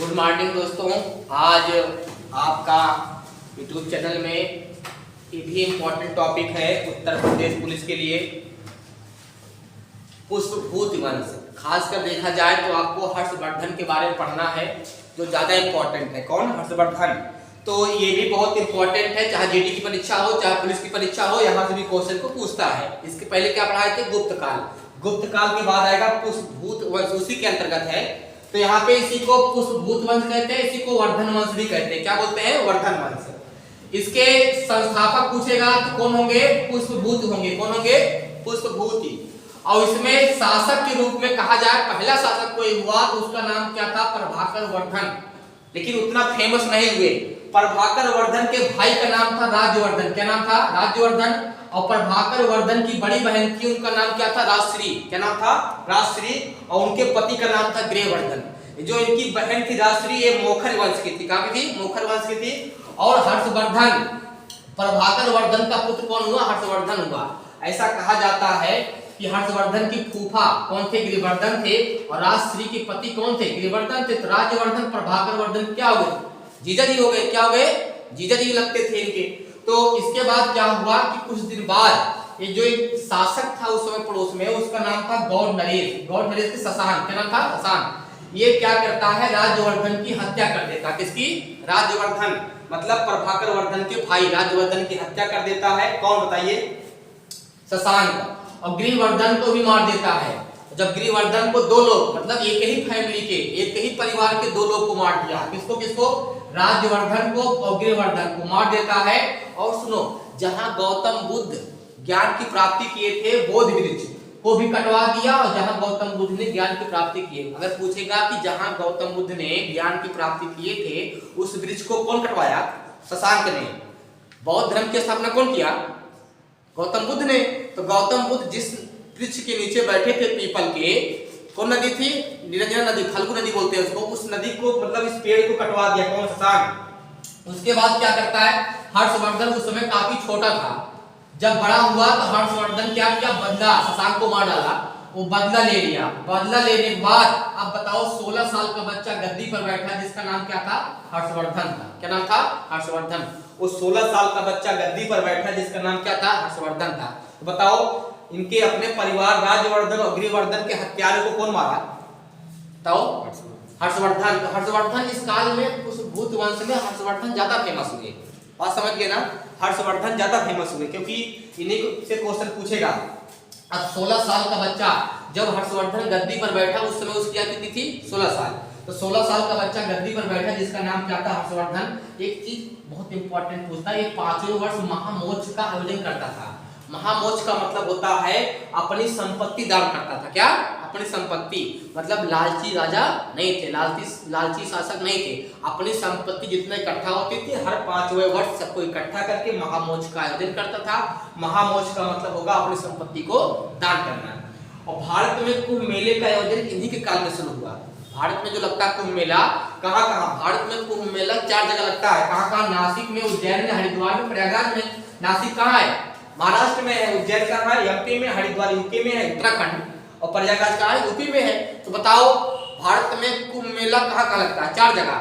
Good morning दोस्तों। आज आपका यूट्यूब चैनल में ये भी इम्पोर्टेंट टॉपिक है उत्तर प्रदेश पुलिस के लिए, पुष्पभूत वंश। खासकर देखा जाए तो आपको हर्षवर्धन के बारे में पढ़ना है जो ज़्यादा इम्पोर्टेंट है। कौन? हर्षवर्धन। तो ये भी बहुत इम्पोर्टेंट है, चाहे जीडी की परीक्षा हो चाहे पुलिस की परीक्षा हो, यहाँ से भी क्वेश्चन को पूछता है। इसके पहले क्या पढ़ाए थे? गुप्तकाल। गुप्तकाल के बाद आएगा पुष्पभूत वंश, उसी के अंतर्गत है। तो यहाँ पे इसी को पुष्पभूत वंश कहते हैं, इसी को वर्धन वंश भी कहते हैं। क्या बोलते हैं? वर्धन वंश। इसके संस्थापक पूछेगा तो कौन होंगे? पुष्पभूत होंगे। कौन होंगे? पुष्पभूत। और इसमें शासक के रूप में कहा जाए, पहला शासक कोई हुआ तो उसका नाम क्या था? प्रभाकर वर्धन। लेकिन उतना फेमस नहीं हुए। प्रभाकर वर्धन के भाई का नाम था राज्यवर्धन। क्या नाम था? राज्यवर्धन। और प्रभाकर वर्धन की बड़ी बहन थी, उनका नाम क्या था? राजश्री। क्या नाम था? राजश्री। और उनके पति का नाम था गृहवर्धन। जो इनकी बहन थी राजश्री, ये मोखर वंश की थी। कहाँ की थी? मोखर वंश की थी। और हर्षवर्धन, प्रभाकर वर्धन का पुत्र कौन हुआ? हर्षवर्धन हुआ। ऐसा कहा जाता है कि हर्षवर्धन की फूफा कौन थे? गृहवर्धन थे। और राजश्री के पति कौन थे? गृहवर्धन थे। तो राज्यवर्धन प्रभाकर वर्धन क्या हो गए? जीजा जी हो गए। क्या हो गए? जीजा जी लगते थे इनके। तो इसके बाद क्या हुआ कि कुछ दिन बाद ये जो एक शासक था उस समय पड़ोस में, उसका नाम था गौड़ नरेश। गौड़ नरेश के शशांक। क्या नाम था? शशांक। ये क्या करता है? राज्यवर्धन की हत्या कर देता। किसकी? राज्यवर्धन, मतलब प्रभाकर वर्धन के भाई राज्यवर्धन की हत्या कर देता है। कौन बताइए? शशांक। और गृहवर्धन को भी मार देता है। जब गृहवर्धन को दो लोग, मतलब एक ही फैमिली के, एक ही परिवार के दो लोग को मार दिया। किसको किसको? राज्यवर्धन को और गृहवर्धन को मार देता है। और सुनो, जहां गौतम बुद्ध ज्ञान की प्राप्ति किए थे, बोधि वृक्ष को भी कटवा दिया। और जहां गौतम बुद्ध ने ज्ञान की प्राप्ति की, अगर पूछेगा कि जहां गौतम बुद्ध ने ज्ञान की प्राप्ति किए थे उस वृक्ष को कौन कटवाया? शशांक ने। बौद्ध धर्म की स्थापना कौन किया? गौतम बुद्ध ने। तो गौतम बुद्ध जिस वृक्ष के नीचे बैठे थे पीपल के, कौन नदी थी? निरंजना नदी, फल्गु नदी बोलते हैं उसको। उस नदी को, मतलब इस पेड़ को कटवा दिया। कौन? शशांक। उसके बाद क्या करता है? हर्षवर्धन उस समय काफी छोटा था। जब बड़ा हुआ तो हर्षवर्धन क्या किया? बदला, शशांक को मार डाला। वो बदला ले लिया। बदला लेने के बाद अब बताओ 16 साल का बच्चा गद्दी पर बैठा, जिसका नाम क्या था? हर्षवर्धन था। क्या नाम था? हर्षवर्धन। वो 16 साल का बच्चा गद्दी पर बैठा जिसका नाम क्या था? हर्षवर्धन था। तो बताओ इनके अपने परिवार राज्यवर्धन और गृहवर्धन के हत्यारे को कौन मारा? बताओ। हर्षवर्धन। तो हर्षवर्धन इस काल में पुष्पभूत वंश में हर्षवर्धन ज्यादा फेमस हुए। बात समझ गए ना? हर्षवर्धन ज्यादा फेमस हुए क्योंकि इन्हीं से क्वेश्चन पूछेगा। अब 16 साल का बच्चा, जब हर्षवर्धन गद्दी पर बैठा उस समय उसकी आयु कितनी थी? 16 साल। तो 16 साल का बच्चा गद्दी पर बैठा जिसका नाम क्या था? हर्षवर्धन। एक चीज बहुत इंपॉर्टेंट पूछता है, ये 5वें वर्ष महामोर्च का आयोजन करता था। महामोर्च का मतलब होता है अपनी संपत्ति दान करता था। क्या? अपनी संपत्ति, मतलब लालची राजा नहीं थे, लालची शासक नहीं थे। अपनी संपत्ति जितना इकट्ठा होती थी, हर 5वें वर्ष सबको इकट्ठा करके महामोर्च का आयोजन करता था। महामोर्च का मतलब होगा अपनी संपत्ति को दान करना। और भारत में कुंभ मेले का आयोजन इन्हीं के काल में शुरू हुआ। भारत में जो लगता है कुंभ मेला, कहाँ कहाँ? भारत में कुंभ मेला 4 जगह लगता है। कहाँ कहाँ? नासिक में, उज्जैन में, हरिद्वार में, प्रयागराज में। नासिक कहाँ है? महाराष्ट्र में है। उज्जैन कहाँ है? एमपी में। हरिद्वार यूपी में है, उत्तराखंड। और प्रयागराज कहाँ है? यूपी में है। तो बताओ भारत में कुंभ मेला कहाँ कहाँ लगता है? 4 जगह।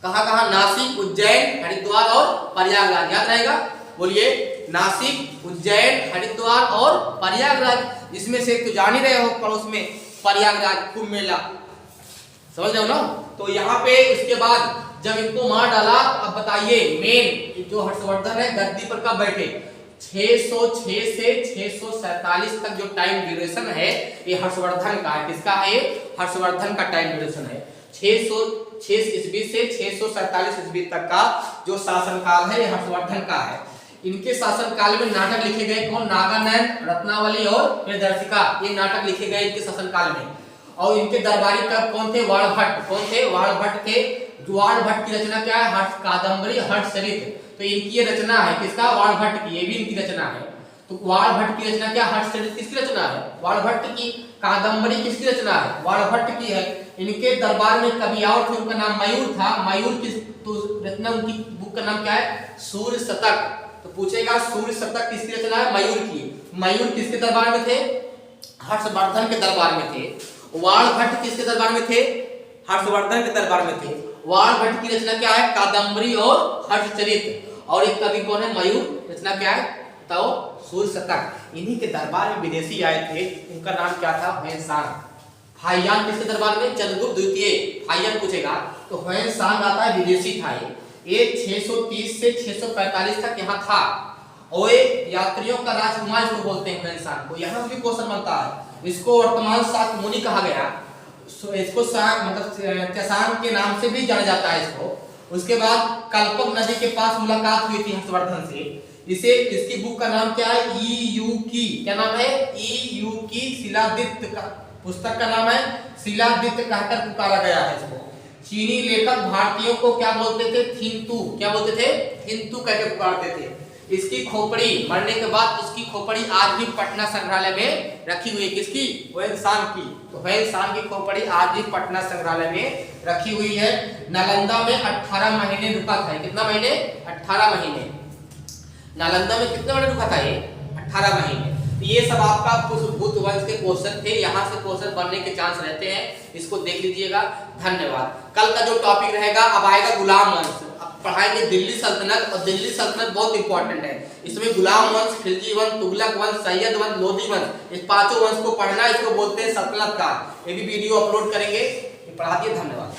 कहाँ कहाँ? नासिक, उज्जैन, हरिद्वार और प्रयागराज। याद रहेगा? बोलिए। नासिक, उज्जैन, हरिद्वार और प्रयागराज। इसमें से तो जान ही रहे हो, पड़ोस में प्रयागराज कुंभ मेला। समझ रहे हो ना? तो यहाँ पे उसके बाद जब इनको मार डाला, अब बताइए मेन जो हर्षवर्धन है गद्दी पर कब बैठे? 606 से 647 तक जो टाइम ड्यूरेशन है ये हर्षवर्धन का है। किसका है? हर्षवर्धन का टाइम ड्यूरेशन है। 606 ईस्वी से 647 ईस्वी तक का जो शासनकाल है ये हर्षवर्धन का है। इनके शासनकाल में नाटक लिखे गए। कौन? नागानंद, रत्नावली और प्रियदर्शिका। ये नाटक लिखे गए इनके शासनकाल में। और इनके दरबारी का कौन थे? वाणभट्ट। कौन थे? वाणभट्ट थे। वाणभट्ट की रचना क्या है? हर्ष कादंबरी, हर्षचरित। तो इनकी ये रचना है। किसका? वाणभट्ट की। ये भी इनकी रचना है। तो वाणभट्ट की रचना क्या? हर्षचरित किसकी रचना है? वाणभट्ट की। कादंबरी किसकी रचना है? वाणभट्ट की है। इनके दरबार में कवि और थे, उनका नाम मयूर था। मयूर की तो रचना, उनकी बुक का नाम क्या है? सूर्य शतक। तो पूछेगा सूर्य शतक किसकी रचना है? मयूर की। मयूर किसके दरबार में थे? हर्षवर्धन के दरबार में थे। वाणभट्ट किसके दरबार में थे? हर्षवर्धन के दरबार में थे। वाण भट्ट की रचना क्या है? कादम्बरी और हर्षचरित। और एक कवि कौन है? मयूर। रचना क्या है? तो सूर्य शतक। इन्हीं के दरबार में विदेशी आए थे, उनका नाम क्या था? ह्वेनसांग। हाइयान किसके दरबार में? चंद्रगुप्त द्वितीय। हाइयान पूछेगा तो ह्वेनसांग आता है, विदेशी था ये 630 से 645 तक यहाँ था। और यात्रियों का राजकुमार इसको बोलते हैं ह्वेनसांग को। यहाँ भी क्वेश्चन बनता है, इसको वर्तमान शाक्यमुनि कहा गया। इसको मतलब त्सांग के नाम से भी जाना जाता है इसको। उसके बाद कल्पक नदी के पास मुलाकात हुई थी हर्षवर्धन से। इसे इसकी बुक का नाम क्या है? ईयू की। क्या नाम है? ईयू की शिलादित्य का पुस्तक का नाम है शिलादित्य कहकर पुकारा गया है इसको। चीनी लेखक भारतीयों को क्या बोलते थे? थिंतु। क्या बोलते थे? थिंतु कहकर पुकारते थे। इसकी खोपड़ी, मरने के बाद इसकी खोपड़ी आज भी पटना संग्रहालय में रखी हुई है। किसकी? ह्वेनसांग की। तो ह्वेनसांग की खोपड़ी आज भी पटना संग्रहालय में रखी हुई है। नालंदा में 18 महीने रुका था। कितना महीने? 18 महीने। नालंदा में कितने महीने रुका था ये? 18 महीने। तो ये सब आपका पुष्पगुप्त वंश के क्वेश्चन थे। यहाँ से क्वेश्चन बनने के चांस रहते हैं, इसको देख लीजिएगा। धन्यवाद। कल का जो टॉपिक रहेगा, अब आएगा गुलाम वंश। पढ़ाएंगे दिल्ली सल्तनत, और दिल्ली सल्तनत बहुत इंपॉर्टेंट है। इसमें गुलाम वंश, खिलजी वंश, तुगलक वंश, सैयद वंश, लोधी वंश, इस पांचों वंश को पढ़ना। इसको बोलते हैं सल्तनत काल। ये भी वीडियो अपलोड करेंगे। पढ़ा दिए। धन्यवाद।